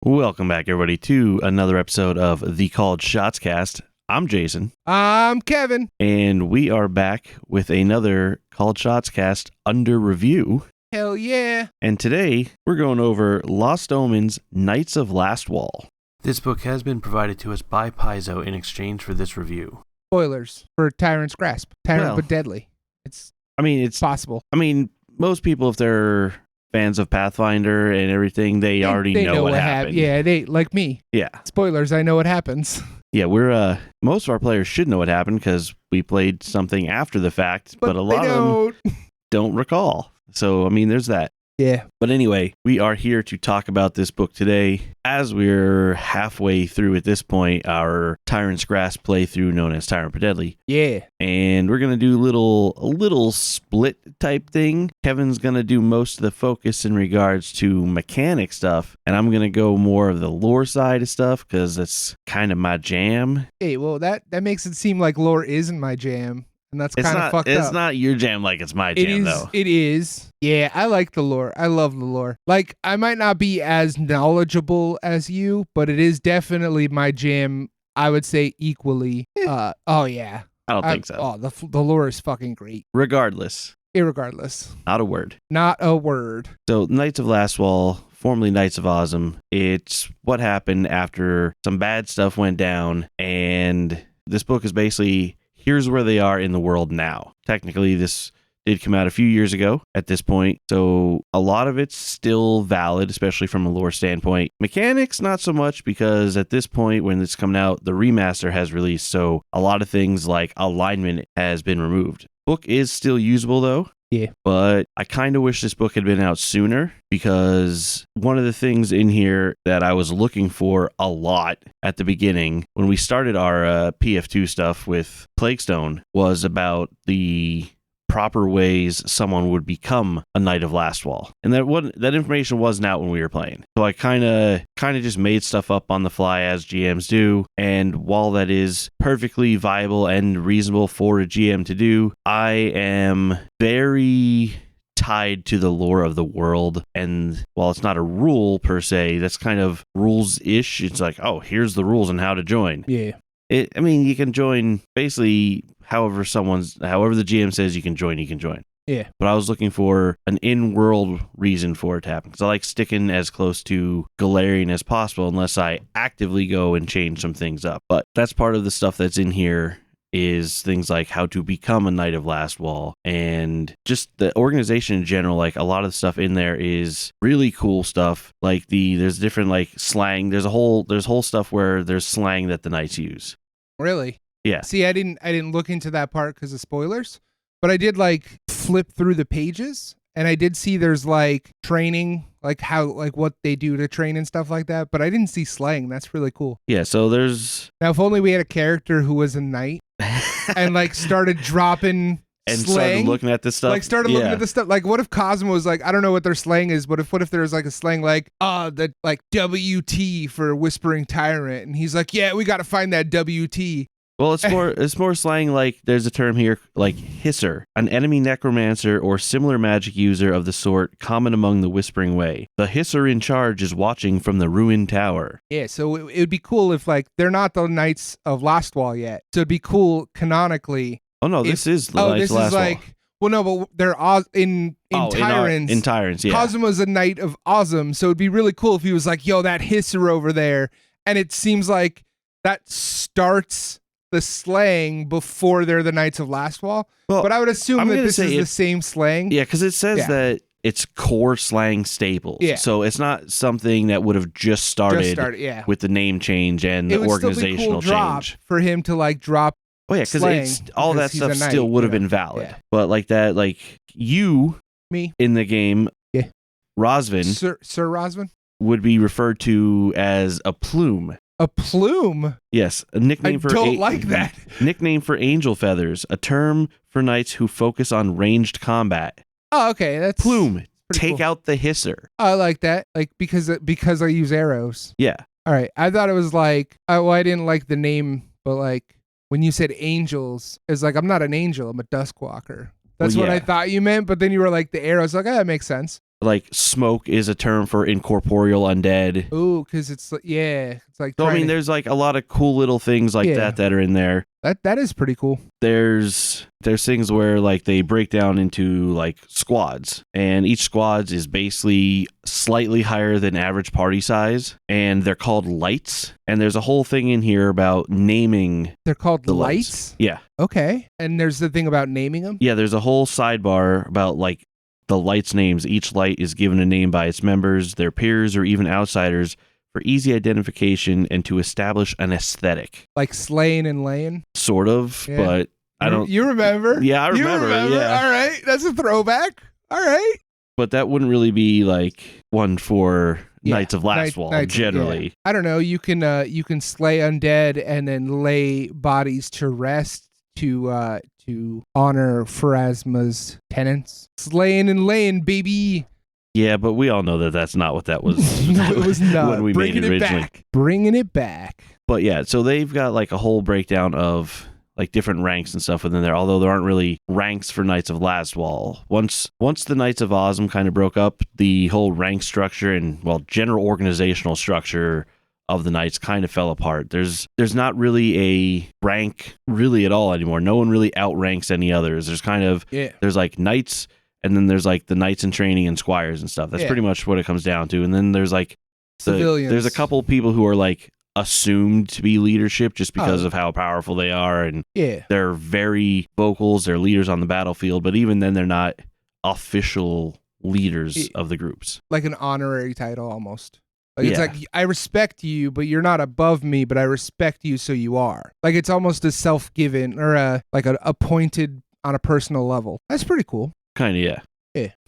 Welcome back, everybody, to another episode of the Called Shotscast. I'm Jason. I'm Kevin. And we are back with another Called Shotscast under review. Hell yeah. And today, we're going over Lost Omens, Knights of Lastwall. This book has been provided to us by Paizo in exchange for this review. Spoilers for Tyrant's Grasp. Tyrant but deadly. It's possible. Most people, if they're fans of Pathfinder and everything, they already know what happened. Yeah, they like me. Yeah. Spoilers, I know what happens. Yeah, we're most of our players should know what happened because we played something after the fact, but a lot of them don't recall. So, there's that. Yeah. But anyway, we are here to talk about this book today as we're halfway through at this point our Tyrant's Grasp playthrough known as Tyrant but Deadly. Yeah. And we're going to do a little split type thing. Kevin's going to do most of the focus in regards to mechanic stuff, and I'm going to go more of the lore side of stuff because that's kind of my jam. Hey, well, that makes it seem like lore isn't my jam. And that's kind of fucked up. It's not your jam like it's my jam, though. It is. Yeah, I like the lore. I love the lore. Like, I might not be as knowledgeable as you, but it is definitely my jam, I would say, equally. Oh, yeah. I don't think so. Oh, the lore is fucking great. Regardless. Irregardless. Not a word. Not a word. So, Knights of Lastwall, formerly Knights of Ozum, it's what happened after some bad stuff went down, and this book is basically... here's where they are in the world now. Technically, this did come out a few years ago at this point, so a lot of it's still valid, especially from a lore standpoint. Mechanics, not so much, because at this point, when it's coming out, the remaster has released, so a lot of things like alignment has been removed. Book is still usable, though. Yeah. But I kind of wish this book had been out sooner because one of the things in here that I was looking for a lot at the beginning when we started our PF2 stuff with Plaguestone was about the proper ways someone would become a Knight of Lastwall. And that information wasn't out when we were playing. So I kind of just made stuff up on the fly as GMs do. And while that is perfectly viable and reasonable for a GM to do, I am very tied to the lore of the world. And while it's not a rule per se, that's kind of rules-ish. It's like, oh, here's the rules on how to join. Yeah. You can join basically however the GM says you can join. Yeah. But I was looking for an in-world reason for it to happen because I like sticking as close to Galarian as possible unless I actively go and change some things up. But that's part of the stuff that's in here is things like how to become a Knight of Lastwall and just the organization in general. Like a lot of the stuff in there is really cool stuff. Like there's different like slang. There's whole stuff where there's slang that the knights use. Really? Yeah. See, I didn't look into that part because of spoilers, but I did like flip through the pages and I did see there's like training, like what they do to train and stuff like that, but I didn't see slang. That's really cool. Yeah, so there's... Now, if only we had a character who was a knight and like started dropping and slang. Started looking at this stuff. Like started looking at this stuff. Like what if Cosmo was like, I don't know what their slang is, but what if there's like a slang like, the like WT for Whispering Tyrant. And he's like, yeah, we got to find that WT. Well, it's more slang like there's a term here like hisser, an enemy necromancer or similar magic user of the sort common among the Whispering Way. The hisser in charge is watching from the ruined tower. Yeah, so it would be cool if like they're not the Knights of Lastwall yet. So it'd be cool canonically. Oh no, this is the Knights of Lastwall. Is like, well, no, but they're in Tyrants. In Tyrants, yeah. Cosmo's a Knight of Ozum, so it'd be really cool if he was like, yo, that hisser over there. And it seems like that starts the slang before they're the Knights of Lastwall. Well, but I would assume that this is the same slang. Yeah, because it says that it's core slang staples. Yeah. So it's not something that would have just started with the name change and the organizational change. For him to like drop. Oh yeah, because all that stuff still would have been valid. Yeah. But like that, like me in the game, Rosvin, Sir Rosvin, would be referred to as a plume. A plume? Yes, a nickname that. Nickname for angel feathers, a term for knights who focus on ranged combat. Oh, okay, that's plume. Take out the hisser. I like that, like because I use arrows. Yeah. All right, I thought it was like, I didn't like the name, but like when you said angels, it's like I'm not an angel, I'm a duskwalker. That's what I thought you meant, but then you were like the arrows, like that makes sense. like smoke is a term for incorporeal undead. Ooh, because it's like So I mean, there's like a lot of cool little things like that are in there. That is pretty cool. There's things where like they break down into like squads, and each squads is basically slightly higher than average party size, and they're called lights. And there's a whole thing in here about naming. They're called the lights? Yeah. Okay. And there's the thing about naming them? Yeah, there's a whole sidebar about like the lights' names. Each light is given a name by its members, their peers, or even outsiders, for easy identification and to establish an aesthetic. Like slaying and laying? Sort of, but I don't... You remember? Yeah, I remember. Yeah. All right. That's a throwback. All right. But that wouldn't really be like one for Knights of Lastwall, generally. Yeah. I don't know. You can slay undead and then lay bodies to rest to honor Pharasma's tenants. Slaying and laying, baby. Yeah, but we all know that that's not what that was. No, it was not. When we made it originally. Bringing it back. But yeah, so they've got like a whole breakdown of like different ranks and stuff within there, although there aren't really ranks for Knights of Lastwall. Once the Knights of Ozm kind of broke up, the whole rank structure and, well, general organizational structure of the Knights kind of fell apart. There's not really a rank really at all anymore. No one really outranks any others. There's kind of, there's like Knights, and then there's like the Knights in training and squires and stuff. That's pretty much what it comes down to. And then there's like civilians. There's a couple people who are like assumed to be leadership just because of how powerful they are, and they're very vocal, they're leaders on the battlefield, but even then they're not official leaders of the groups. Like an honorary title almost. Like it's like, I respect you, but you're not above me, but I respect you, so you are. Like it's almost a self-given or like an appointed on a personal level. That's pretty cool. Kind of, yeah.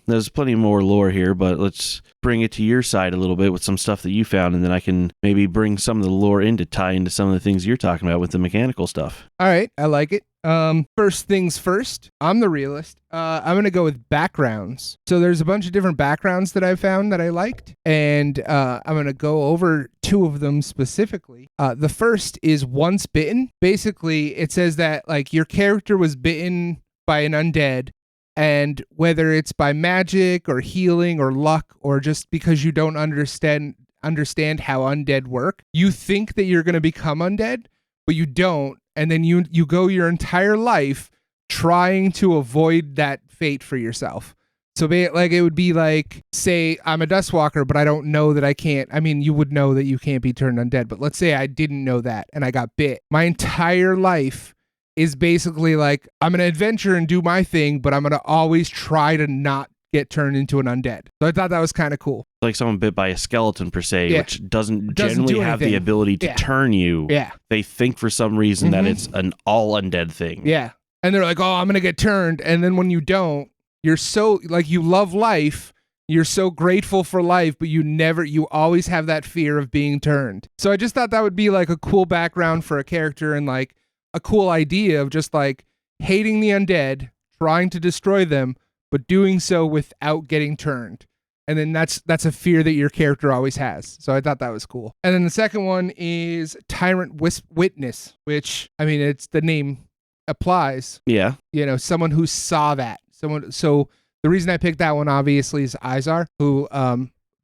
There's plenty more lore here, but let's bring it to your side a little bit with some stuff that you found, and then I can maybe bring some of the lore in to tie into some of the things you're talking about with the mechanical stuff. All right, I like it. First things first, I'm the realist. I'm going to go with backgrounds. So there's a bunch of different backgrounds that I found that I liked, and I'm going to go over two of them specifically. The first is once bitten. Basically, it says that like your character was bitten by an undead, and whether it's by magic or healing or luck or just because you don't understand how undead work, you think that you're going to become undead, but you don't. And then you go your entire life trying to avoid that fate for yourself. So like it would be like, say I'm a Dustwalker, but I don't know that I can't. I mean, you would know that you can't be turned undead, but let's say I didn't know that and I got bit. My entire life is basically like, I'm going to adventure and do my thing, but I'm going to always try to not get turned into an undead. So I thought that was kind of cool. Like someone bit by a skeleton per se, which doesn't generally have the ability to turn you. Yeah. They think for some reason that it's an all undead thing. Yeah. And they're like, oh, I'm going to get turned. And then when you don't, you're so like, you love life. You're so grateful for life, but you always have that fear of being turned. So I just thought that would be like a cool background for a character and like a cool idea of just like hating the undead, trying to destroy them, but doing so without getting turned. And then that's a fear that your character always has. So I thought that was cool. And then the second one is Tyrant Witness, which, I mean, it's the name applies. Yeah. You know, someone who saw that. So the reason I picked that one obviously is Izar, who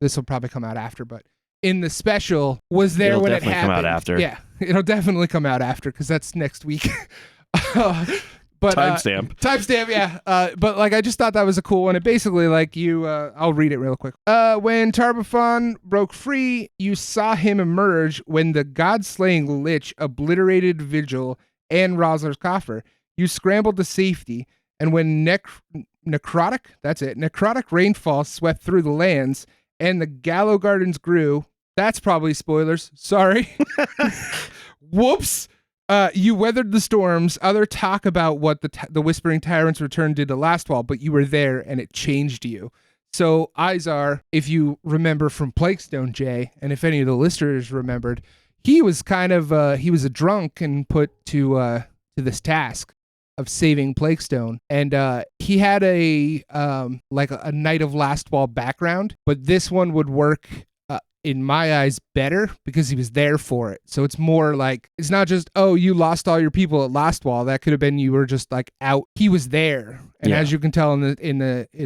this will probably come out after, but in the special was there when it happened. It'll definitely come out after. Yeah, it'll definitely come out after because that's next week. But timestamp, yeah. But like, I just thought that was a cool one. It basically like I'll read it real quick. When Tarbafon broke free, you saw him emerge when the god-slaying lich obliterated Vigil and Rosler's coffer. You scrambled to safety, and when necrotic rainfall swept through the lands, and the Gallow Gardens grew. That's probably spoilers. Sorry. Whoops. You weathered the storms. Other talk about what the Whispering Tyrant's return did to Lastwall, but you were there and it changed you. So Izar, if you remember from Plaguestone, Jay, and if any of the listeners remembered, he was kind of he was a drunk and put to this task of saving Plaguestone, and he had a like a Knight of Lastwall background, but this one would work in my eyes better because he was there for it. So it's more like, it's not just, oh, you lost all your people at Lastwall. That could have been you were just like out. He was there, and as you can tell in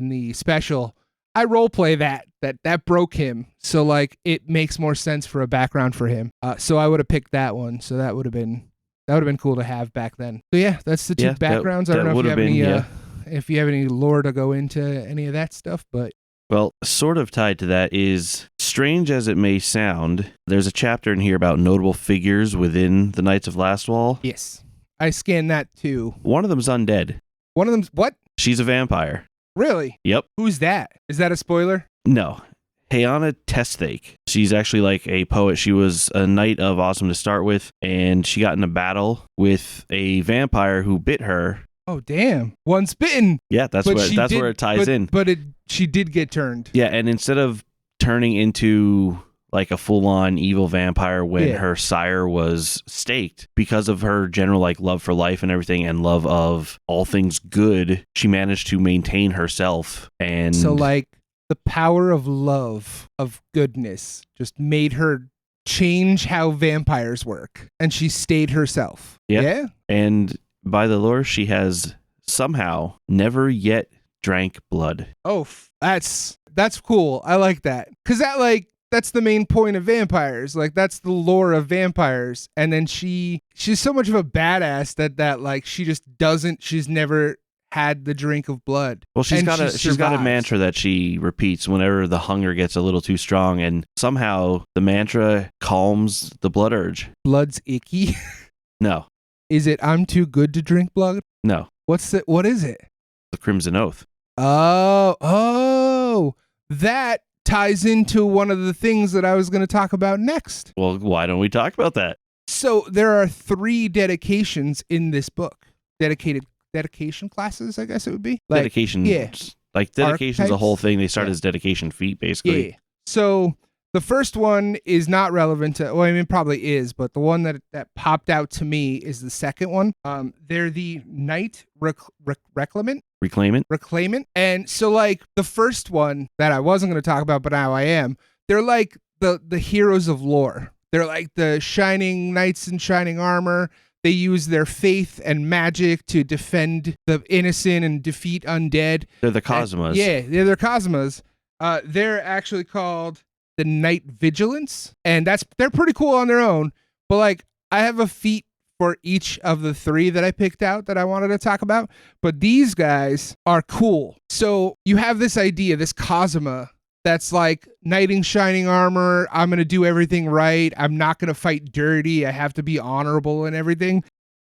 the special, I roleplay that broke him. So like it makes more sense for a background for him. So I would have picked that one. So that would have been cool to have back then. So yeah, that's the two backgrounds. I don't know if you have any if you have any lore to go into any of that stuff, but well, sort of tied to that is, strange as it may sound, there's a chapter in here about notable figures within the Knights of Lastwall. Yes. I scanned that too. One of them's undead. One of them's what? She's a vampire. Really? Yep. Who's that? Is that a spoiler? No. Hayana Testhake. She's actually like a poet. She was a knight of Awesome to start with, and she got in a battle with a vampire who bit her. Oh, damn. Once bitten. Yeah, that's where it ties in. But she did get turned. Yeah, and instead of turning into like a full-on evil vampire when her sire was staked, because of her general like love for life and everything and love of all things good, she managed to maintain herself. And so like the power of love, of goodness, just made her change how vampires work, and she stayed herself. Yeah. And by the lore, she has somehow never yet drank blood. Oh, that's cool. I like that. Because that's the main point of vampires. Like, that's the lore of vampires. And then she's so much of a badass that like, she's never had the drink of blood. Well, she's got a mantra that she repeats whenever the hunger gets a little too strong. And somehow the mantra calms the blood urge. Blood's icky? No. Is it I'm too good to drink blood? No. What is it? The Crimson Oath. Oh, that ties into one of the things that I was going to talk about next. Well, why don't we talk about that? So there are 3 dedications in this book. Dedication classes, I guess it would be. Like, dedication. Yeah. Like dedication's a whole thing. They start as dedication feat, basically. Yeah. So the first one is not relevant to, well, I mean, probably is, but the one that popped out to me is the second one. They're the Knight Reclaimant. And so like the first one that I wasn't going to talk about, but now I am, they're like the heroes of lore. They're like the shining knights in shining armor. They use their faith and magic to defend the innocent and defeat undead. They're the Cosmos. They're the Cosmos. They're actually called the Night Vigilance, and they're pretty cool on their own. But like, I have a feat for each of the 3 that I picked out that I wanted to talk about. But these guys are cool. So you have this idea, this Cosma, that's like knight in shining armor. I'm going to do everything right. I'm not going to fight dirty. I have to be honorable and everything.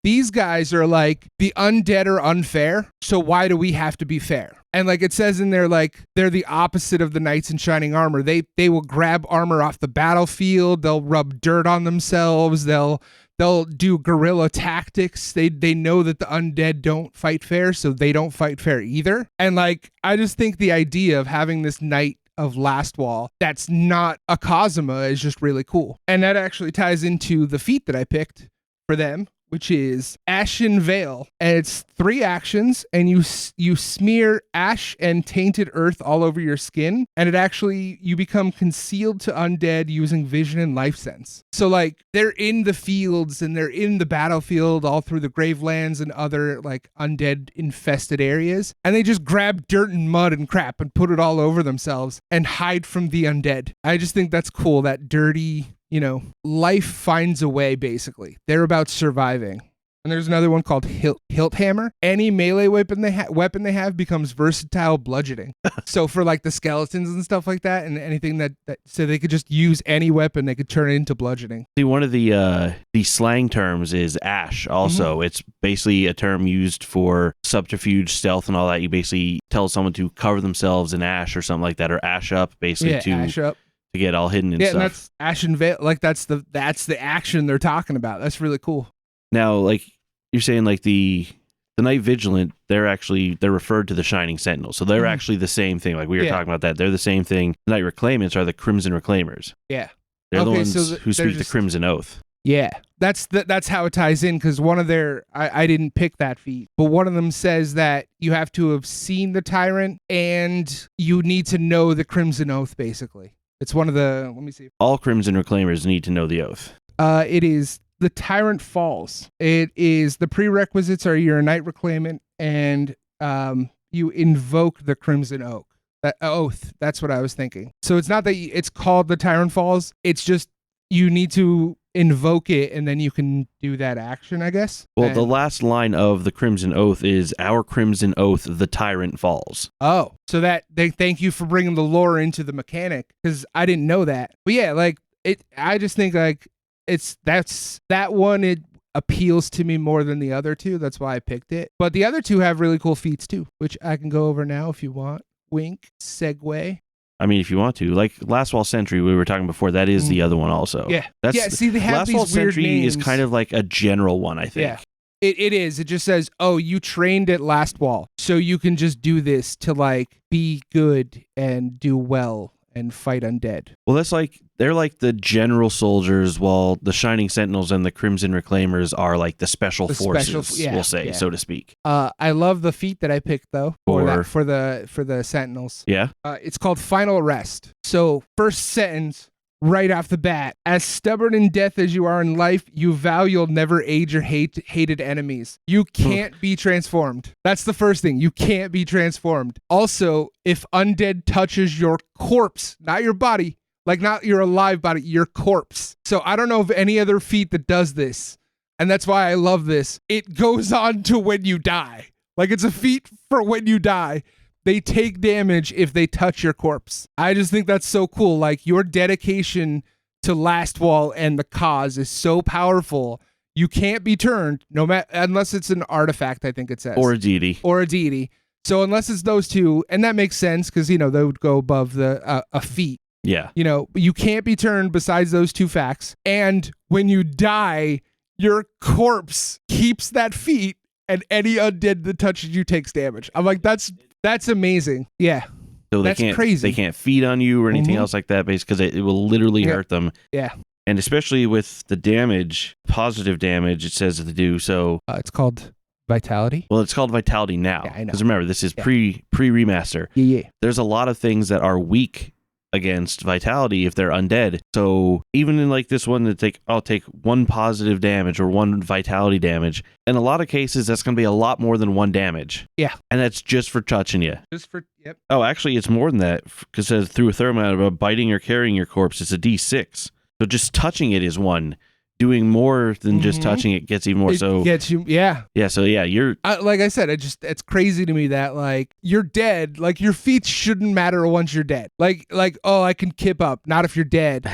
These guys are like, the undead are unfair, so why do we have to be fair? And like it says in there, like they're the opposite of the knights in shining armor. They will grab armor off the battlefield. They'll rub dirt on themselves. They'll do guerrilla tactics. They know that the undead don't fight fair, so they don't fight fair either. And like, I just think the idea of having this knight of Lastwall that's not a Cosma is just really cool. And that actually ties into the feat that I picked for them, which is Ashen Veil. And it's 3 actions, and you smear ash and tainted earth all over your skin, and you become concealed to undead using vision and life sense. So like, they're in the fields and they're in the battlefield all through the Gravelands and other like undead infested areas, and they just grab dirt and mud and crap and put it all over themselves and hide from the undead. I just think that's cool, that dirty, life finds a way, basically. They're about surviving. And there's another one called Hilt Hammer. Any melee weapon they have becomes versatile bludgeoning. So for like the skeletons and stuff like that, and anything that so they could just use any weapon, they could turn it into bludgeoning. See, one of the slang terms is ash. Also, It's basically a term used for subterfuge, stealth, and all that. You basically tell someone to cover themselves in ash or something like that, or ash up, basically ash up. To get all hidden and stuff. Yeah, and that's Ashen Veil. Like that's the action they're talking about. That's really cool. Now, like you're saying, like the Night Vigilant, they're referred to the Shining Sentinel, so they're actually the same thing. Like we were talking about that, they're the same thing. The Night Reclaimants are the Crimson Reclaimers. Yeah, they're the ones who speak the Crimson Oath. Yeah, that's how it ties in, because one of their I didn't pick that feat, but one of them says that you have to have seen the tyrant and you need to know the Crimson Oath, basically. It's one of the, let me see. All Crimson Reclaimers need to know the oath. It is the Tyrant Falls. It is, the prerequisites are you're a Knight Reclaimant and you invoke the Crimson Oak. Oath. That's what I was thinking. So it's not that it's called the Tyrant Falls. It's just you need to invoke it, and then you can do that action, I guess. Well, the last line of the Crimson Oath is, "Our Crimson Oath, the Tyrant Falls." Oh, so that they thank you for bringing the lore into the mechanic, because I didn't know that. But yeah, like it. I just think like that one. It appeals to me more than the other two. That's why I picked it. But the other two have really cool feats too, which I can go over now if you want. Wink, segue. I mean, if you want to, like Lastwall Sentry, we were talking before. That is the other one also. Yeah, See, they have Lastwall these weird Sentry names. is kind of like a general one, I think. Yeah, it is. It just says, "Oh, you trained at Lastwall, so you can just do this to like be good and do well and fight undead." Well, they're like the general soldiers, while the Shining Sentinels and the Crimson Reclaimers are like the special forces, we'll say, so to speak. I love the feat that I picked though for the Sentinels. Yeah. It's called Final Rest. So first sentence right off the bat: as stubborn in death as you are in life, you vow you'll never aid your hated enemies. You can't be transformed. That's the first thing. You can't be transformed. Also, if undead touches your corpse, not your body, like not your alive body, your corpse. So I don't know of any other feat that does this. And that's why I love this. It goes on to when you die. Like it's a feat for when you die. They take damage if they touch your corpse. I just think that's so cool. Like your dedication to Lastwall and the cause is so powerful. You can't be turned unless it's an artifact, I think it says. Or a deity. So unless it's those two, and that makes sense because, they would go above the a feat. Yeah. You can't be turned besides those two facts. And when you die, your corpse keeps that feat, and any undead that touches you takes damage. I'm like, that's amazing. Yeah. So that's crazy. They can't feed on you or anything else like that, because it will literally hurt them. Yeah. And especially with the damage, positive damage, it says to do. So it's called Vitality. Well, it's called Vitality now. Yeah, I know. Because remember, this is pre-remaster. Yeah. There's a lot of things that are weak against Vitality if they're undead. So even in like this one, I'll take one positive damage or one Vitality damage. In a lot of cases, that's going to be a lot more than one damage. Yeah. And that's just for touching you. Yep. Oh, actually, it's more than that, because it says through a thermal about biting or carrying your corpse, it's a D6. So just touching it is one. Doing more than just touching it gets even more. It gets you, yeah. Yeah, so yeah, you're... like I said, it's crazy to me that, like, you're dead. Like, your feats shouldn't matter once you're dead. Like, oh, I can kip up. Not if you're dead.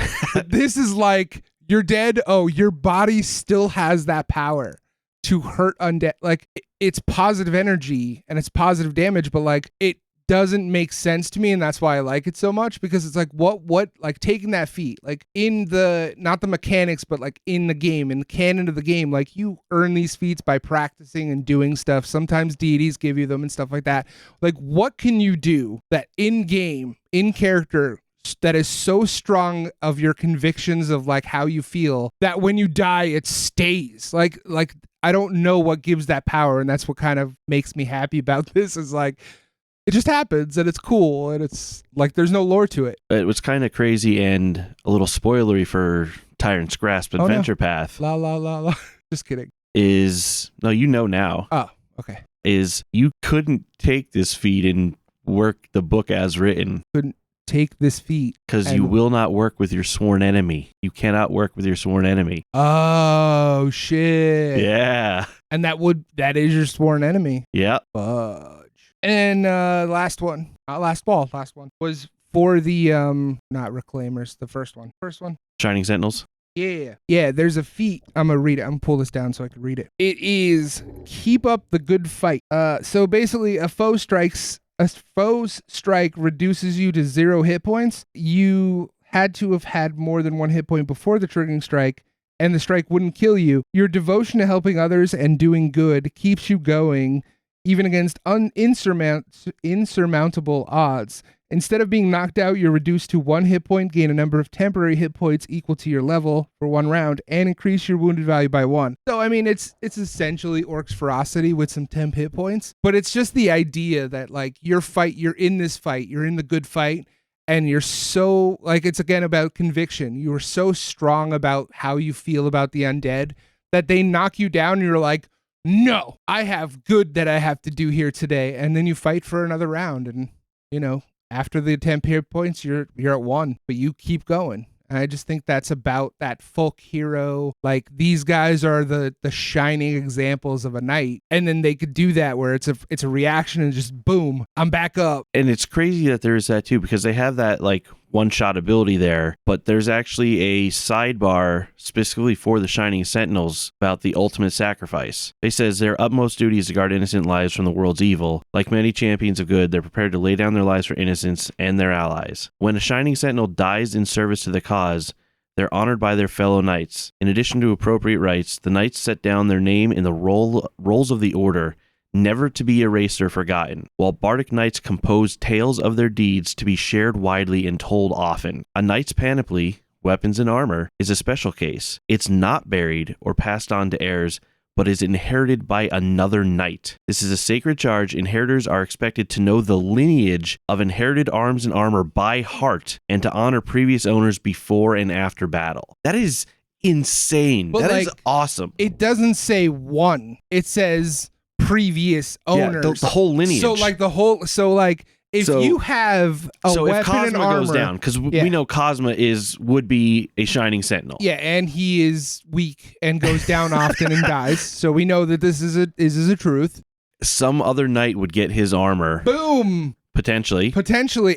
This is like, you're dead. Oh, your body still has that power to hurt undead. Like, it's positive energy and it's positive damage, but, like, it doesn't make sense to me, and that's why I like it so much, because it's like what like taking that feat, like in the, not the mechanics, but like in the game, in the canon of the game, like you earn these feats by practicing and doing stuff. Sometimes deities give you them and stuff like that. Like, what can you do that in game, in character, that is so strong of your convictions of like how you feel, that when you die it stays? Like I don't know what gives that power, and that's what kind of makes me happy about this, is like it just happens, and it's cool, and it's like there's no lore to it. It was kind of crazy and a little spoilery for Tyrant's Grasp Adventure Path. La. Just kidding. No, now. Oh, okay. Is you couldn't take this feat and work the book as written. Couldn't take this feat. Because you will not work with your sworn enemy. You cannot work with your sworn enemy. Oh, shit. Yeah. And that is your sworn enemy. Yeah. Fudge. And last one was for the not Reclaimers, the first one. Shining Sentinels. Yeah, there's a feat. I'm gonna read it. I'm gonna pull this down so I can read it. It is keep up the good fight. So basically a foe's strike reduces you to 0 hit points. You had to have had more than 1 hit point before the triggering strike, and the strike wouldn't kill you. Your devotion to helping others and doing good keeps you going, even against insurmountable odds. Instead of being knocked out, you're reduced to 1 hit point, gain a number of temporary hit points equal to your level for 1 round, and increase your wounded value by 1. So, I mean, it's essentially Orc's Ferocity with some temp hit points, but it's just the idea that, like, you're in this fight, you're in the good fight, and you're so, like, it's again about conviction. You are so strong about how you feel about the undead that they knock you down, and you're like, no, I have good that I have to do here today. And then you fight for another round, and, after the 10 hit points, you're at 1, but you keep going. And I just think that's about that folk hero. Like, these guys are the shining examples of a knight. And then they could do that where it's a reaction and just boom, I'm back up. And it's crazy that there's that too, because they have that like one-shot ability there, but there's actually a sidebar specifically for the Shining Sentinels about the ultimate sacrifice. It says their utmost duty is to guard innocent lives from the world's evil. Like many champions of good, they're prepared to lay down their lives for innocence and their allies. When a Shining Sentinel dies in service to the cause, they're honored by their fellow knights. In addition to appropriate rites, the knights set down their name in the rolls of the order, never to be erased or forgotten, while bardic knights compose tales of their deeds to be shared widely and told often. A knight's panoply, weapons and armor, is a special case. It's not buried or passed on to heirs, but is inherited by another knight. This is a sacred charge. Inheritors are expected to know the lineage of inherited arms and armor by heart and to honor previous owners before and after battle. That is insane. But that is awesome. It doesn't say one. It says previous owners. Yeah, the whole lineage. If you have a weapon if Cosma and armor, goes down, because we know Cosma would be a Shining Sentinel. Yeah, and he is weak and goes down often and dies. So we know that this is a truth. Some other knight would get his armor. Boom. Potentially,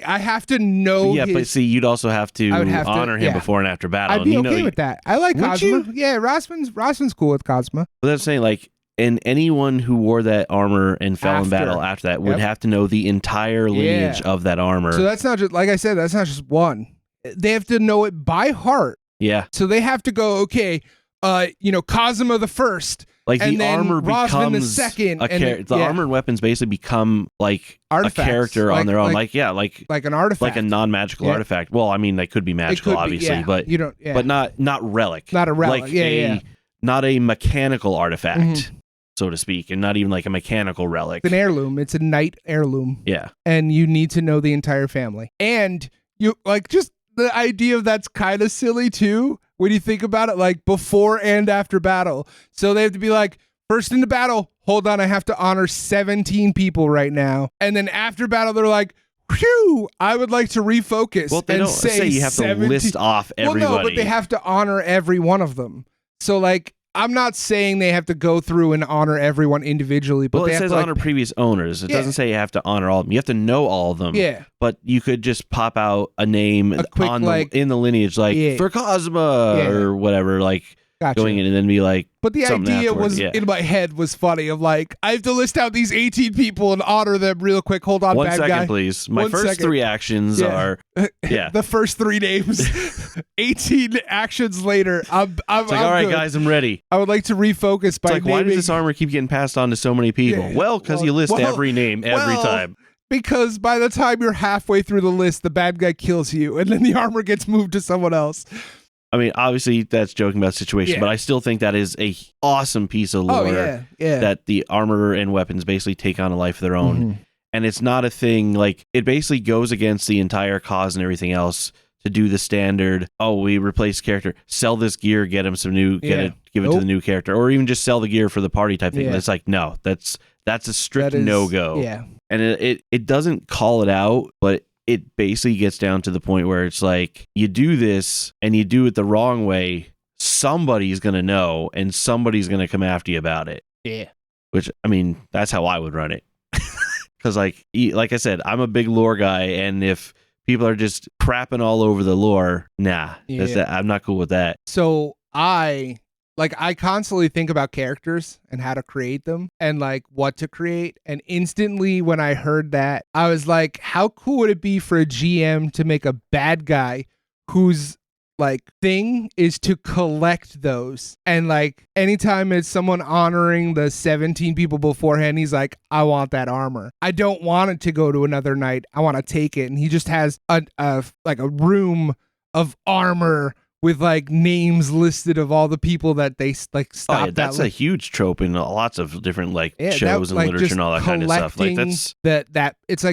I have to know. Yeah, but see, you'd also have to honor him before and after battle. I'd be okay with that. I like Cosma. Yeah, Rosman's cool with Cosma. But that's saying like. And anyone who wore that armor and fell in battle after that would have to know the entire lineage of that armor. So that's not just, like I said, that's not just one. They have to know it by heart. Yeah. So they have to go, okay, Cosima the first. Like and the armor Rosman becomes the second. The armor and weapons basically become like artifacts, a character on their own. Like an artifact. Like a non-magical artifact. Well, I mean, they could be magical, obviously, but you don't. Yeah. But not relic. Not a relic. Like not a mechanical artifact. So to speak, and not even like a mechanical relic. It's an heirloom. It's a knight heirloom. Yeah. And you need to know the entire family. And you just the idea of that's kind of silly too, when you think about it, like before and after battle. So they have to be like, first into battle, hold on, I have to honor 17 people right now. And then after battle, they're like, whew, I would like to refocus. Well, they and don't say you have 17... to list off everybody. Well, no, but they have to honor every one of them. So like, I'm not saying they have to go through and honor everyone individually, but it says honor previous owners. It doesn't say you have to honor all of them. You have to know all of them. Yeah. But you could just pop out a name in the lineage, like for Cosma or whatever, like going in and then be like. But the idea was in my head was funny of like, I have to list out these 18 people and honor them real quick. Hold on, 1 bad second, guy. please. My first 3 actions are the first 3 names. 18 actions later, I'm all right, guys, I'm ready. I would like to refocus by naming... why does this armor keep getting passed on to so many people? Well, because you list every name every time. Because by the time you're halfway through the list, the bad guy kills you, and then the armor gets moved to someone else. I mean, obviously, that's joking about the situation, but I still think that is a awesome piece of lore that the armor and weapons basically take on a life of their own. Mm-hmm. And it's not a thing, like, it basically goes against the entire cause and everything else to do the standard, we replace character, sell this gear, get him some new, give it to the new character, or even just sell the gear for the party type thing. It's like, no, that's a strict no-go. Yeah. And it doesn't call it out, but it basically gets down to the point where it's like, you do this and you do it the wrong way, somebody's going to know and somebody's going to come after you about it. Yeah. Which, I mean, that's how I would run it. Because like I said, I'm a big lore guy, and if people are just crapping all over the lore, I'm not cool with that. So I constantly think about characters and how to create them and like what to create. And instantly when I heard that, I was like, how cool would it be for a GM to make a bad guy whose like thing is to collect those? And like anytime it's someone honoring the 17 people beforehand, he's like, I want that armor. I don't want it to go to another knight. I want to take it. And he just has a room of armor with like names listed of all the people that they like stopped. Oh, yeah, that's a huge trope in lots of different shows and literature and all that kind of stuff. Like that's that it's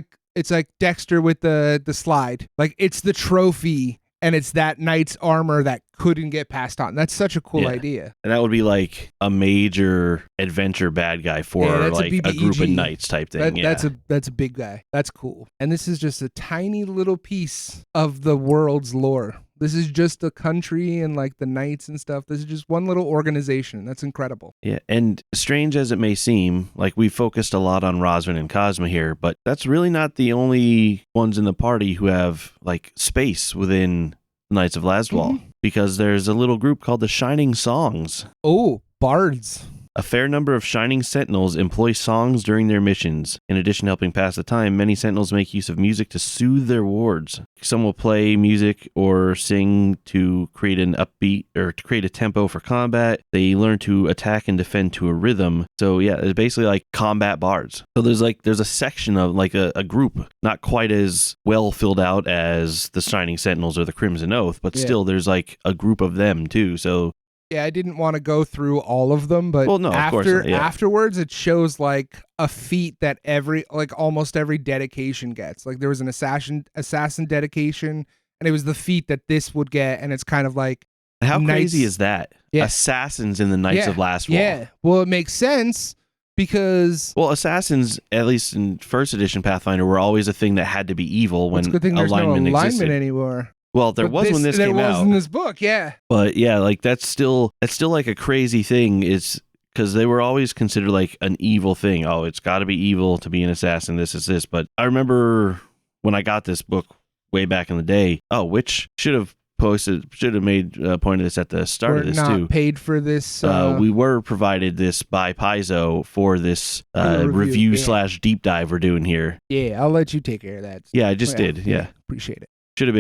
like Dexter with the slide. Like it's the trophy and it's that knight's armor that couldn't get passed on. That's such a cool idea. And that would be like a major adventure bad guy for like a group of knights type thing. That's a big guy. That's cool. And this is just a tiny little piece of the world's lore. This is just a country and like the knights and stuff. This is just one little organization. That's incredible. Yeah, and strange as it may seem, like we focused a lot on Rosvin and Cosma here, but that's really not the only ones in the party who have like space within the Knights of Lastwall, because there's a little group called the Shining Songs. Oh, bards. A fair number of Shining Sentinels employ songs during their missions. In addition to helping pass the time, many Sentinels make use of music to soothe their wards. Some will play music or sing to create an upbeat or to create a tempo for combat. They learn to attack and defend to a rhythm. So yeah, it's basically like combat bards. So there's a section of like a group, not quite as well filled out as the Shining Sentinels or the Crimson Oath, but still there's like a group of them too. So yeah, I didn't want to go through all of them, but afterwards it shows like a feat that almost every dedication gets. Like there was an assassin dedication, and it was the feat that this would get, and it's kind of like how crazy is that? Yeah. Assassins in the Knights of Lastwall. Yeah, well, it makes sense because assassins, at least in first edition Pathfinder, were always a thing that had to be evil when it's a good thing there's no alignment anymore. Well, there was when this came out. There was in this book, yeah. But yeah, like that's still like a crazy thing. It's because they were always considered like an evil thing. Oh, it's got to be evil to be an assassin. This is this. But I remember when I got this book way back in the day. Oh, which should have made a point of this at the start of this too. We're not paid for this. We were provided this by Paizo for this review / deep dive we're doing here. Yeah, I'll let you take care of that. Yeah, I just did. Yeah, appreciate it. Should have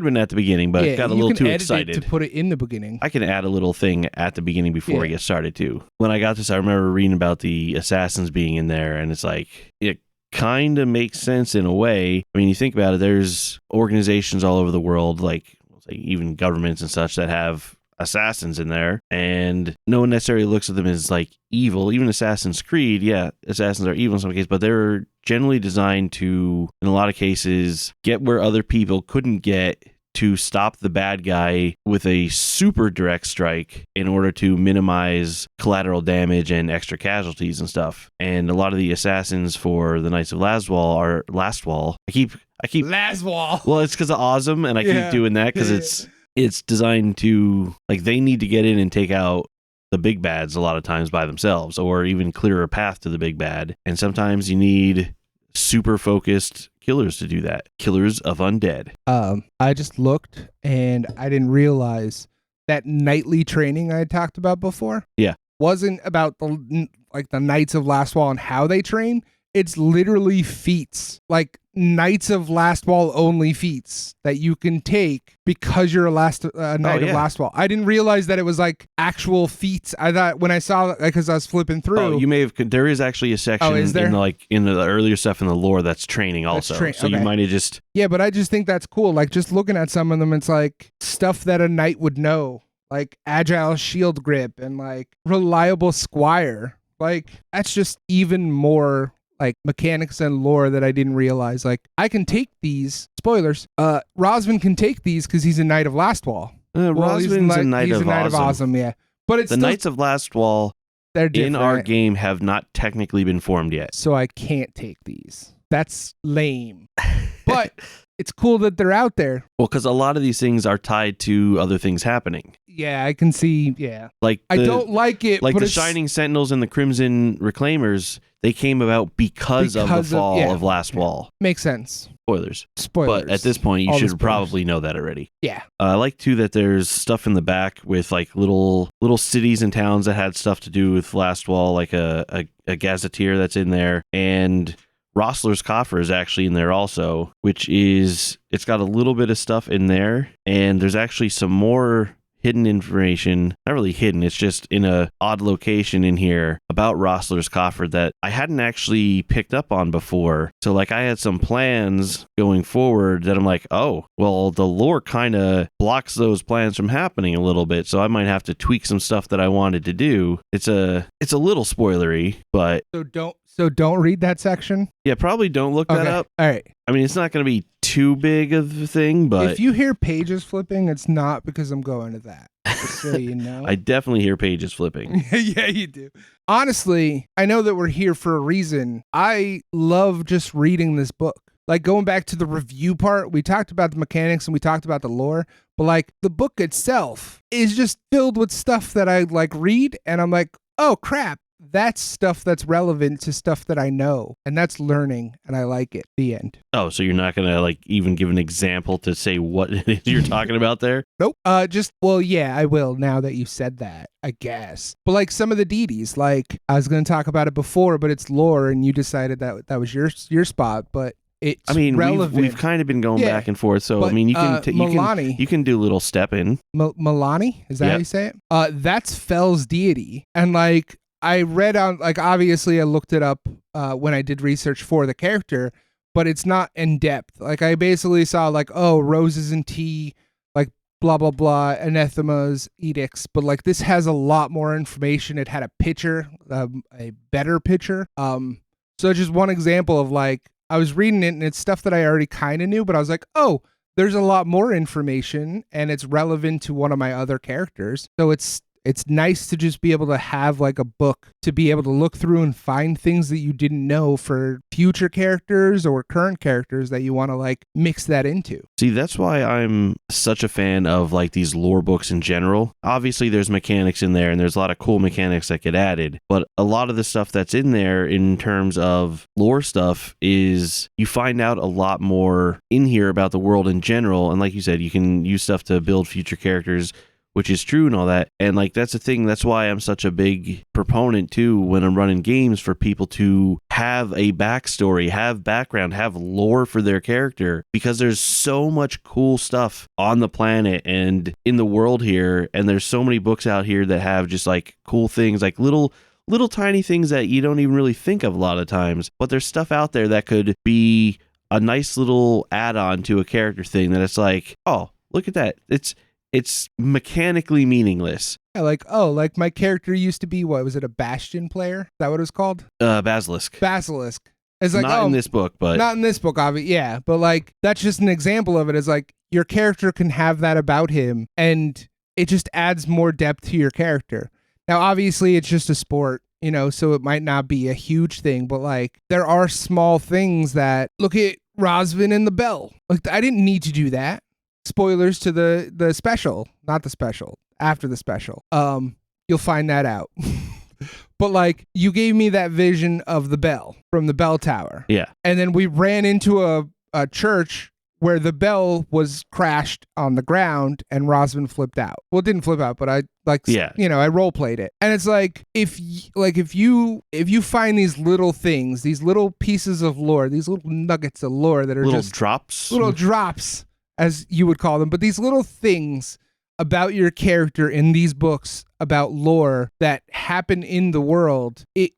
been at the beginning, but got a little too excited to put it in the beginning. I can add a little thing at the beginning before we get started too. When I got this, I remember reading about the assassins being in there, and it's like it kind of makes sense in a way. I mean, you think about it. There's organizations all over the world, like even governments and such, that have assassins in there, and no one necessarily looks at them as like evil. Even Assassin's Creed, assassins are evil in some cases, but they're generally designed to, in a lot of cases, get where other people couldn't get, to stop the bad guy with a super direct strike in order to minimize collateral damage and extra casualties and stuff. And a lot of the assassins for the Knights of Lastwall are Lastwall. I keep Lastwall. Well, it's because of Awesome, and I keep doing that because it's designed to, like, they need to get in and take out the big bads a lot of times by themselves, or even clear a path to the big bad. And sometimes you need super focused killers to do that. Killers of undead. I just looked and I didn't realize that nightly training I had talked about before. Yeah. Wasn't about the Knights of Lastwall and how they train. It's literally feats, like Knights of Lastwall only feats that you can take because you're a Knight of Lastwall. I didn't realize that it was like actual feats. I thought when I saw it, because I was flipping through. Oh, you may have. There is actually a section in the earlier stuff in the lore that's training also. So you might have just. Yeah, but I just think that's cool. Like just looking at some of them, it's like stuff that a knight would know, like agile shield grip and like reliable squire. Like that's just even more like mechanics and lore that I didn't realize. Like I can take these spoilers. Rosvin can take these because he's a Knight of Lastwall. Rosvin's a Knight of Awesome. Yeah, but it's the Knights of Lastwall. They're different. In our game have not technically been formed yet, so I can't take these. That's lame. But it's cool that they're out there. Well, because a lot of these things are tied to other things happening. Yeah, I can see. Yeah, like I don't like it. Like the Shining Sentinels and the Crimson Reclaimers, they came about because of the fall of Lastwall. Makes sense. Spoilers. But at this point, you should probably know that already. Yeah. I like too that there's stuff in the back with like little cities and towns that had stuff to do with Lastwall, like a gazetteer that's in there, and Rossler's Coffer is actually in there also, which is, it's got a little bit of stuff in there, and there's actually some more hidden information, not really hidden, it's just in a odd location in here about Rossler's Coffer that I hadn't actually picked up on before. So like I had some plans going forward that I'm like, oh, well, the lore kind of blocks those plans from happening a little bit, so I might have to tweak some stuff that I wanted to do. It's a little spoilery, but So don't read that section? Yeah, probably don't look that up. All right. I mean, it's not going to be too big of a thing, but... If you hear pages flipping, it's not because I'm going to that. Just so you know. I definitely hear pages flipping. Yeah, you do. Honestly, I know that we're here for a reason. I love just reading this book. Like, going back to the review part, we talked about the mechanics and we talked about the lore, but like the book itself is just filled with stuff that I like read and I'm like, oh crap, that's stuff that's relevant to stuff that I know, and that's learning, and I like it. The end. Oh, so you're not going to like even give an example to say what it is you're talking about there? Nope. Well, yeah, I will now that you said that, I guess. But like some of the deities, like I was going to talk about it before, but it's lore, and you decided that that was your spot, but it's relevant. We've kind of been going back and forth, so I mean, you can do a little step in. Milani, is that how you say it? That's Fel's deity, and like I read on, like obviously I looked it up when I did research for the character, but it's not in depth. Like I basically saw like, oh, roses and tea, like blah blah blah, anathemas, edicts, but like this has a lot more information. It had a picture, a better picture. So just one example of like, I was reading it and it's stuff that I already kind of knew, but I was like, oh, there's a lot more information and it's relevant to one of my other characters. So it's nice to just be able to have like a book to be able to look through and find things that you didn't know for future characters or current characters that you want to like mix that into. See, that's why I'm such a fan of like these lore books in general. Obviously there's mechanics in there and there's a lot of cool mechanics that get added, but a lot of the stuff that's in there in terms of lore stuff is you find out a lot more in here about the world in general. And like you said, you can use stuff to build future characters, which is true and all that. And like, that's the thing. That's why I'm such a big proponent too, when I'm running games, for people to have a backstory, have background, have lore for their character, because there's so much cool stuff on the planet and in the world here. And there's so many books out here that have just like cool things, like little tiny things that you don't even really think of a lot of times, but there's stuff out there that could be a nice little add-on to a character thing that it's like, oh, look at that. It's mechanically meaningless. Yeah, like, oh, like my character used to be, what was it, a Bastion player? Is that what it was called? Basilisk. It's like, not in this book, but not in this book, obviously. Yeah, but like that's just an example of it. It's like your character can have that about him, and it just adds more depth to your character. Now, obviously, it's just a sport, you know, so it might not be a huge thing, but like there are small things that, look at Rosvin and the bell. Like I didn't need to do that. Spoilers to the special, not the special, after the special. You'll find that out. But like, you gave me that vision of the bell from the bell tower. Yeah. And then we ran into a church where the bell was crashed on the ground and Rosvin flipped out. Well, it didn't flip out, but I I role played it. And it's like, if you find these little things, these little pieces of lore, these little nuggets of lore that are little just drops, as you would call them, but these little things about your character in these books about lore that happen in the world, it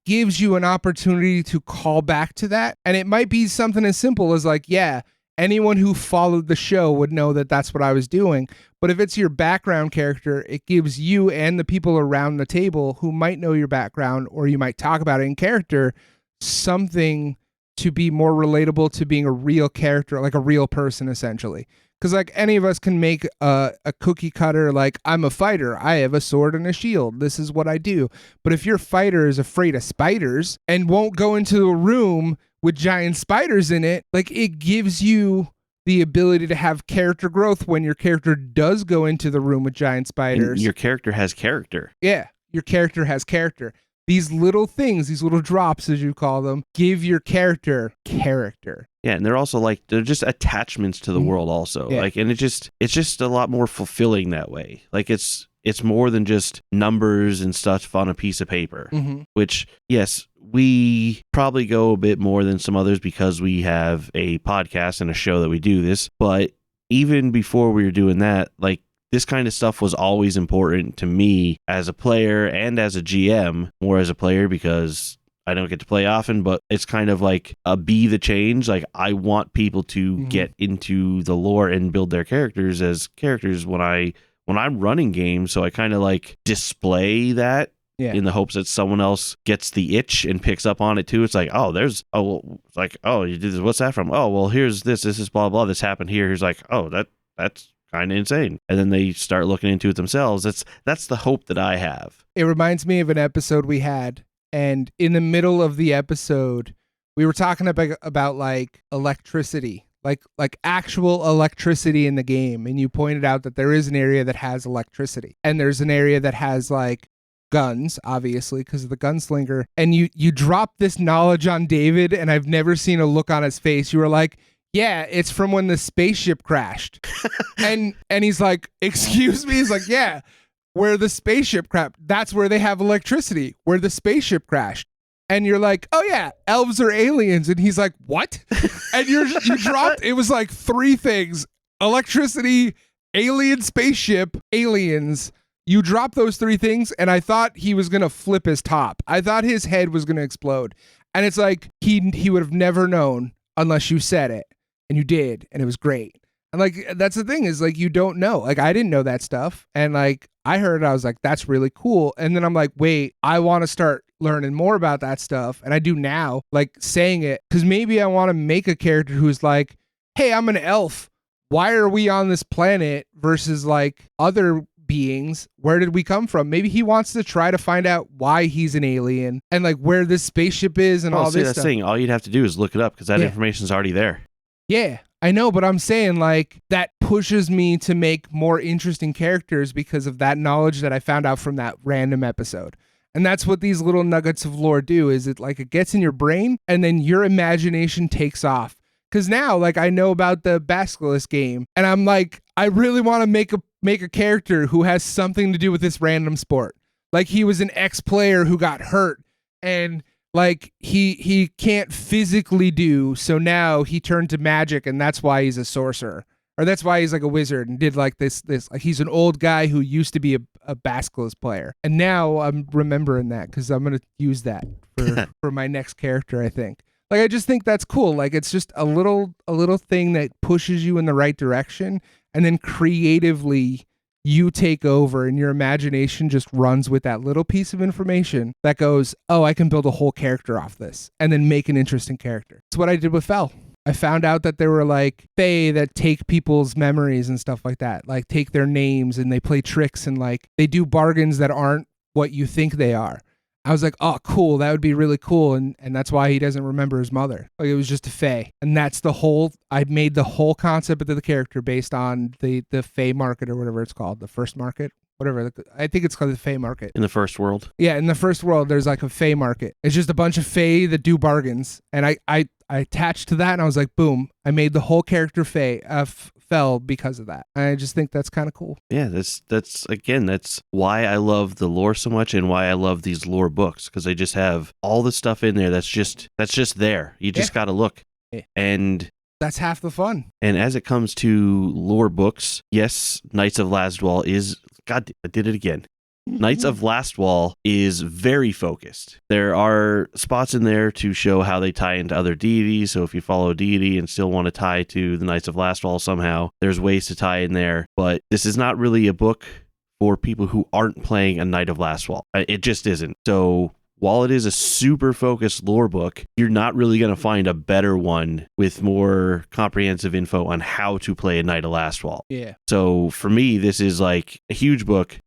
gives you an opportunity to call back to that. And it might be something as simple as like, yeah, anyone who followed the show would know that that's what I was doing. But if it's your background character, it gives you and the people around the table who might know your background, or you might talk about it in character, something to be more relatable to being a real character, like a real person, essentially. Because like any of us can make a cookie cutter, like, I'm a fighter, I have a sword and a shield, this is what I do. But if your fighter is afraid of spiders and won't go into a room with giant spiders in it, like, it gives you the ability to have character growth when your character does go into the room with giant spiders. And your character has character. Yeah, your character has character. These little things, these little drops, as you call them, give your character character. Yeah, and they're also like, they're just attachments to the world also. Yeah. Like, and it's just a lot more fulfilling that way. Like, it's more than just numbers and stuff on a piece of paper, which, yes, we probably go a bit more than some others because we have a podcast and a show that we do this. But even before we were doing that, like, this kind of stuff was always important to me as a player and as a GM, more as a player because I don't get to play often, but it's kind of like a be the change. Like, I want people to get into the lore and build their characters as characters when I'm running games. So I kind of like display that in the hopes that someone else gets the itch and picks up on it too. It's like, oh, you did this. What's that from? Oh, well, here's this is blah, blah. This happened here. He's like, oh, that's kind of insane. And then they start looking into it themselves. That's the hope that I have. It reminds me of an episode we had. And in the middle of the episode, we were talking about like electricity. Like actual electricity in the game, and you pointed out that there is an area that has electricity, and there's an area that has like guns, obviously because of the gunslinger. And you dropped this knowledge on David, and I've never seen a look on his face. You were like, "Yeah, it's from when the spaceship crashed," and he's like, "Excuse me?" He's like, "Yeah, where the spaceship crashed. That's where they have electricity. Where the spaceship crashed." And you're like, oh yeah, elves are aliens. And he's like, what? And you dropped, it was like 3 things: electricity, alien spaceship, aliens. You dropped those 3 things, and I thought he was going to flip his top. I thought his head was going to explode. And it's like, he would have never known unless you said it. And you did, and it was great. And like, that's the thing, is like, you don't know. Like, I didn't know that stuff. And like, I heard it, I was like, that's really cool. And then I'm like, wait, I want to start learning more about that stuff. And I do now, like saying it, because maybe I want to make a character who's like, hey, I'm an elf. Why are we on this planet versus like other beings? Where did we come from? Maybe he wants to try to find out why he's an alien and like where this spaceship is and all this stuff. Thing. All you'd have to do is look it up, because that information's already there. Yeah, I know, but I'm saying like that pushes me to make more interesting characters because of that knowledge that I found out from that random episode. And that's what these little nuggets of lore do, is it like it gets in your brain and then your imagination takes off. Because now, like, I know about the Basilisk game, and I'm like, I really want to make a character who has something to do with this random sport. Like, he was an ex-player who got hurt, and like he can't physically do, so now he turned to magic, and that's why he's a sorcerer. Or that's why he's like a wizard and did like this like, he's an old guy who used to be a Basilisk player. And now I'm remembering that because I'm going to use that for my next character, I think. Like, I just think that's cool. Like, it's just a little thing that pushes you in the right direction, and then creatively you take over and your imagination just runs with that little piece of information that goes, oh, I can build a whole character off this and then make an interesting character. It's what I did with Fel. I found out that there were like fae that take people's memories and stuff like that, like take their names, and they play tricks and like they do bargains that aren't what you think they are. I was like, oh, cool. That would be really cool. And that's why he doesn't remember his mother. Like, it was just a fae. And that's I made the whole concept of the character based on the fae market, or whatever it's called. The first market, whatever. I think it's called the fae market. In the first world? Yeah, in the first world, there's like a fae market. It's just a bunch of fae that do bargains. And I attached to that, and I was like, boom, I made the whole character Fel because of that. I just think that's kind of cool. Yeah, that's why I love the lore so much, and why I love these lore books, because they just have all the stuff in there that's just there. You just got to look. Yeah. And that's half the fun. And as it comes to lore books, yes, Knights of Lastwall is, God, I did it again. Knights of Lastwall is very focused. There are spots in there to show how they tie into other deities. So if you follow a deity and still want to tie to the Knights of Lastwall somehow, there's ways to tie in there. But this is not really a book for people who aren't playing a Knight of Lastwall. It just isn't. So while it is a super focused lore book, you're not really going to find a better one with more comprehensive info on how to play a Knight of Lastwall. Yeah. So for me, this is like a huge book.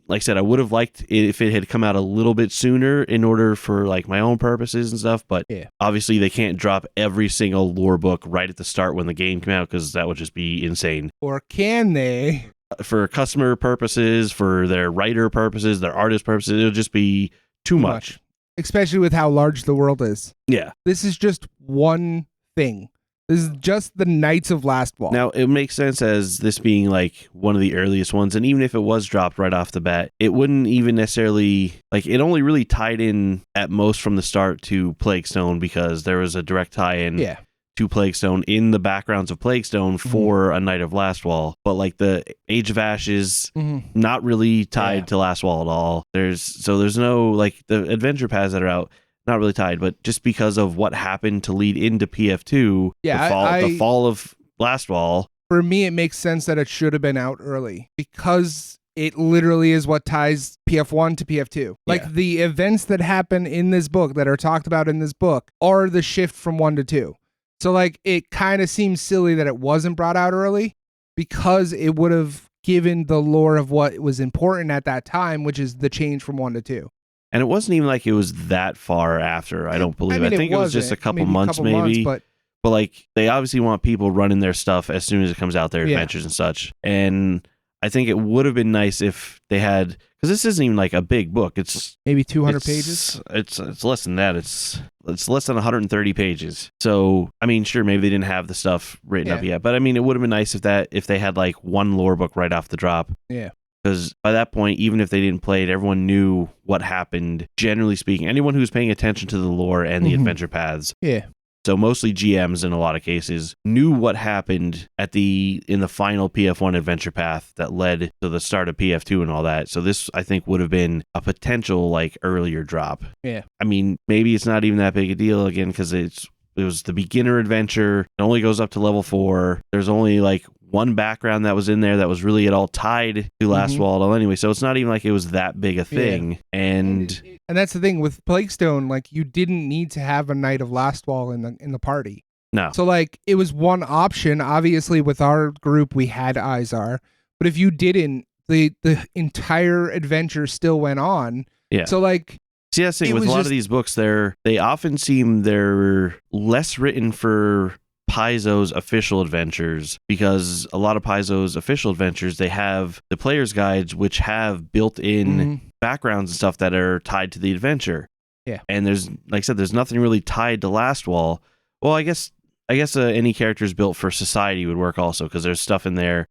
Like I said, I would have liked it if it had come out a little bit sooner in order for like my own purposes and stuff. But obviously they can't drop every single lore book right at the start when the game came out, because that would just be insane. Or can they? For customer purposes, for their writer purposes, their artist purposes, it'll just be too much. Especially with how large the world is. Yeah. This is just one thing. This is just the Knights of Lastwall. Now, it makes sense as this being like one of the earliest ones, and even if it was dropped right off the bat, it wouldn't even necessarily, like, it only really tied in at most from the start to Plaguestone, because there was a direct tie-in to Plaguestone in the backgrounds of Plaguestone for a Knight of Lastwall. But like the Age of Ashes, not really tied to Lastwall at all. There's no, like, the adventure paths that are out, not really tied, but just because of what happened to lead into PF2, the fall of Lastwall. For me, it makes sense that it should have been out early, because it literally is what ties PF1 to PF2. Like Yeah. the events that happen in this book that are talked about in this book are the shift from 1 to 2. So like it kind of seems silly that it wasn't brought out early because it would have given the lore of what was important at that time, which is the change from 1 to 2. And it wasn't even like it was that far after, I don't believe. I think it was just a couple months maybe. But like they obviously want people running their stuff as soon as it comes out, their adventures and such. And I think it would have been nice if they had, because this isn't even like a big book. It's maybe 200 pages. It's less than that. It's less than 130 pages. So I mean, sure, maybe they didn't have the stuff written up yet, but I mean, it would have been nice if they had like one lore book right off the drop. Yeah. Because by that point, even if they didn't play it, everyone knew what happened. Generally speaking, anyone who's paying attention to the lore and the adventure paths. Yeah. So mostly GMs in a lot of cases knew what happened in the final PF1 adventure path that led to the start of PF2 and all that. So this, I think, would have been a potential like earlier drop. Yeah. I mean, maybe it's not even that big a deal again because it was the beginner adventure. It only goes up to level 4. There's only like one background that was in there that was really at all tied to Lastwall at all anyway. So it's not even like it was that big a thing. Yeah. And that's the thing with Plaguestone, like you didn't need to have a Knight of Lastwall in the party. No. So like it was one option. Obviously with our group we had Izar, but if you didn't, the entire adventure still went on. Yeah. So like see, that's the thing with a lot of these books, they often seem they're less written for Paizo's official adventures, because a lot of Paizo's official adventures, they have the player's guides which have built-in backgrounds and stuff that are tied to the adventure. Yeah. And there's, like I said, there's nothing really tied to Lastwall. Well, I guess any characters built for society would work also, because there's stuff in there.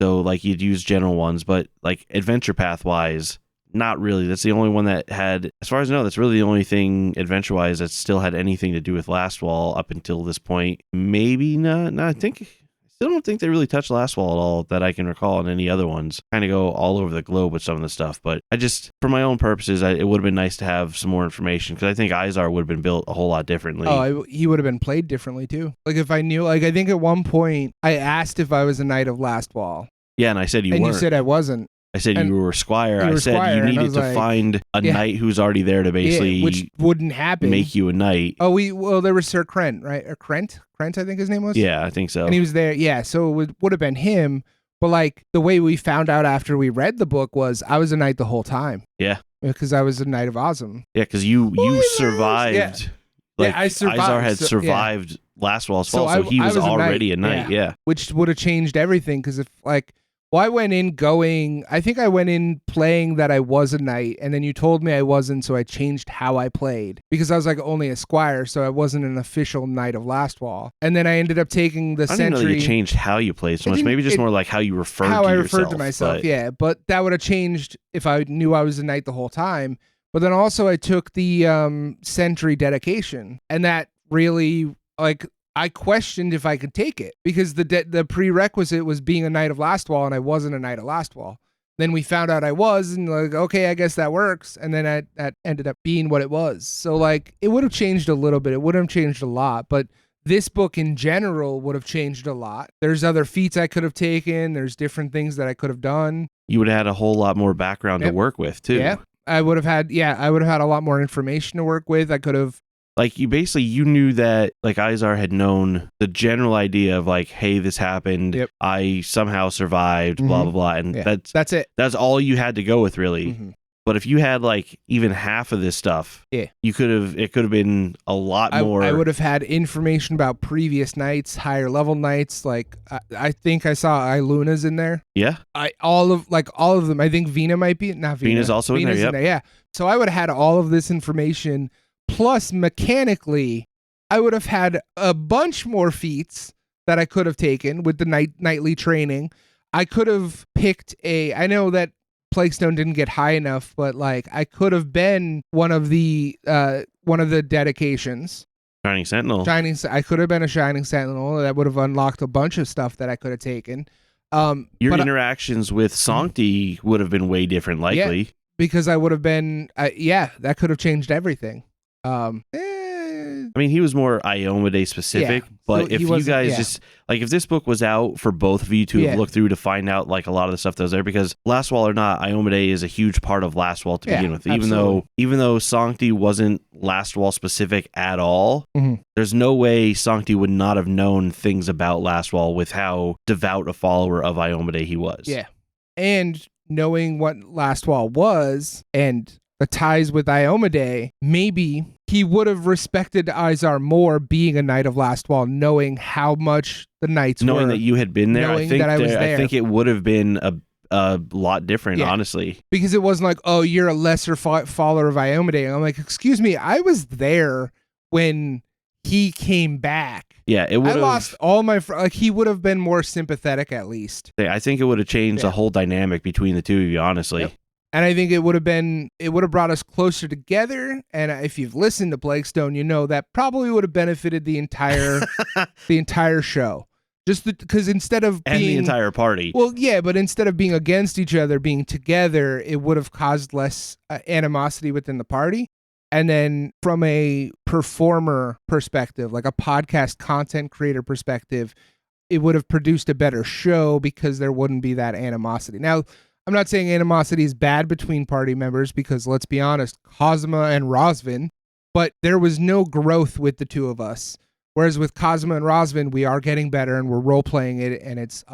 So like you'd use general ones, but like adventure path wise, not really. That's the only one that had, as far as I know, that's really the only thing adventure-wise that still had anything to do with Lastwall up until this point. Maybe not. No, I still don't think they really touched Lastwall at all that I can recall in any other ones. Kind of go all over the globe with some of the stuff, but I just, for my own purposes, it would have been nice to have some more information, because I think Izar would have been built a whole lot differently. Oh, he would have been played differently too. Like if I knew, like I think at one point I asked if I was a Knight of Lastwall. Yeah, and I said you weren't. And you said I wasn't. I said you were Squire. I said you needed to find a knight who's already there to basically which wouldn't happen. Make you a knight. Oh, there was Sir Krent, right? Or Krent, I think his name was. Yeah, I think so. And he was there. Yeah, so it would have been him. But like the way we found out after we read the book was I was a knight the whole time. Yeah, because I was a Knight of Ozum. Yeah, because you survived. Yeah. Like I survived. Izar had survived Lastwall's fall, so he was already a knight. Yeah, which would have changed everything, because if like. Well, I went in playing that I was a knight, and then you told me I wasn't, so I changed how I played, because I was like only a squire, so I wasn't an official Knight of Lastwall. And then I ended up taking the sentry. I didn't know you changed how you played so much. Maybe just more like how you referred to yourself. How I referred to myself, yeah. But that would have changed if I knew I was a knight the whole time. But then also I took the sentry dedication, and that really, like, I questioned if I could take it, because the prerequisite was being a Knight of Lastwall, and I wasn't a Knight of Lastwall. Then we found out I was, and like, okay, I guess that works. And then that ended up being what it was. So like, it would have changed a little bit. It wouldn't have changed a lot, but this book in general would have changed a lot. There's other feats I could have taken. There's different things that I could have done. You would have had a whole lot more background to work with too. Yeah, I would have had a lot more information to work with. I could have. Like you knew that like Izar had known the general idea of like, hey, this happened. Yep. I somehow survived, blah, blah, blah. And that's it. That's all you had to go with, really. But if you had like even half of this stuff, it could have been a lot more. I would have had information about previous knights, higher level knights. Like I think I saw Iluna's in there. Yeah. All of them. I think Vina might be, not Vina. Vina's also Vina's in there. Yeah. So I would have had all of this information. Plus, mechanically, I would have had a bunch more feats that I could have taken with the nightly training. I could have picked I know that Plaguestone didn't get high enough, but like I could have been one of the dedications. Shining Sentinel. I could have been a Shining Sentinel. That would have unlocked a bunch of stuff that I could have taken. Your interactions with Sancti would have been way different, likely. Yeah, because I would have been, that could have changed everything. I I mean, he was more Iomade specific, but So if he you wasn't- guys yeah. just, like, if this book was out for both of you to have looked through to find out, like, a lot of the stuff that was there, because Lastwall or not, Iomade is a huge part of Lastwall to begin with. Even though Sancti wasn't Lastwall specific at all, there's no way Sancti would not have known things about Lastwall with how devout a follower of Iomade he was. Yeah. And knowing what Lastwall was and the ties with Iomade, maybe he would have respected Izar more being a Knight of Lastwall, knowing how much the Knights Knowing were. that you had been there, I think that I was there. I think it would have been a lot different, Yeah. honestly. Because it wasn't like, oh, you're a lesser follower of Iomade. I'm like, excuse me, I was there when he came back. Yeah, it would I have lost all my like. He would have been more sympathetic, at least. I think it would have changed the whole dynamic between the two of you, honestly. Yep. And I think it would have brought us closer together. And if you've listened to Blakestone, you know that probably would have benefited the entire show. Just because instead of and being the entire party. Well, yeah, but instead of being against each other, being together, it would have caused less animosity within the party. And then from a performer perspective, like a podcast content creator perspective, it would have produced a better show because there wouldn't be that animosity. Now, I'm not saying animosity is bad between party members because, let's be honest, Cosma and Rosvin, but there was no growth with the two of us. Whereas with Cosma and Rosvin, we are getting better and we're role-playing it, and it's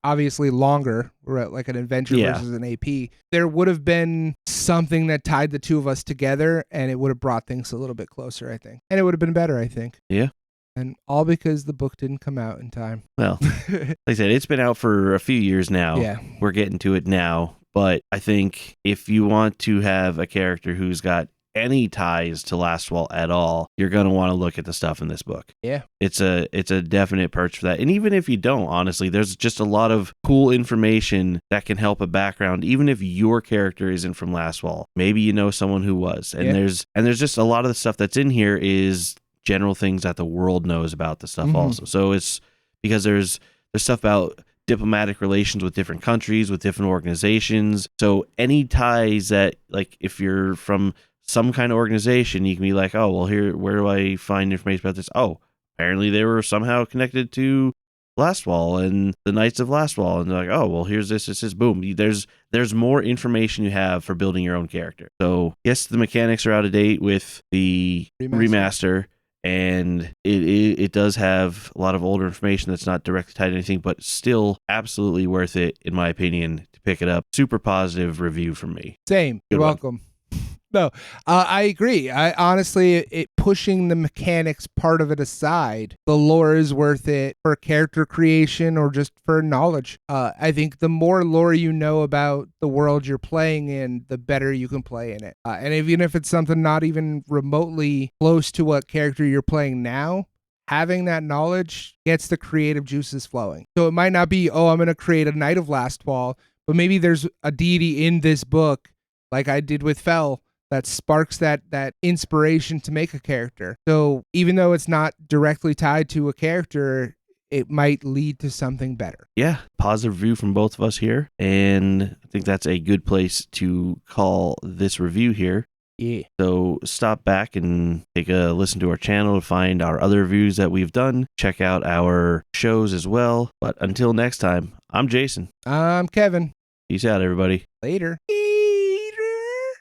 obviously longer. We're at like an adventure versus an AP. There would have been something that tied the two of us together, and it would have brought things a little bit closer, I think. And it would have been better, I think. Yeah. And all because the book didn't come out in time. Well, like I said, it's been out for a few years now. Yeah. We're getting to it now. But I think if you want to have a character who's got any ties to Lastwall at all, you're going to want to look at the stuff in this book. Yeah. It's a definite perch for that. And even if you don't, honestly, there's just a lot of cool information that can help a background, even if your character isn't from Lastwall. Maybe you know someone who was. And there's just a lot of the stuff that's in here is general things that the world knows about the stuff also. So it's because there's stuff about diplomatic relations with different countries, with different organizations. So any ties that, like, if you're from some kind of organization, you can be like, oh, well, here, where do I find information about this? Oh, apparently they were somehow connected to Lastwall and the Knights of Lastwall. And they're like, oh, well, here's this, boom. There's more information you have for building your own character. So yes, the mechanics are out of date with the remaster. And it does have a lot of older information that's not directly tied to anything, but still absolutely worth it, in my opinion, to pick it up. Super positive review from me. Same. You're welcome. No, I agree. I honestly, pushing the mechanics part of it aside, the lore is worth it for character creation or just for knowledge. I think the more lore you know about the world you're playing in, the better you can play in it. And even if it's something not even remotely close to what character you're playing now, having that knowledge gets the creative juices flowing. So it might not be, oh, I'm going to create a Knight of Lastwall, but maybe there's a deity in this book, like I did with Fel, that sparks that inspiration to make a character. So even though it's not directly tied to a character, it might lead to something better. Yeah, positive review from both of us here. And I think that's a good place to call this review here. Yeah. So stop back and take a listen to our channel to find our other reviews that we've done. Check out our shows as well. But until next time, I'm Jason. I'm Kevin. Peace out, everybody. Later.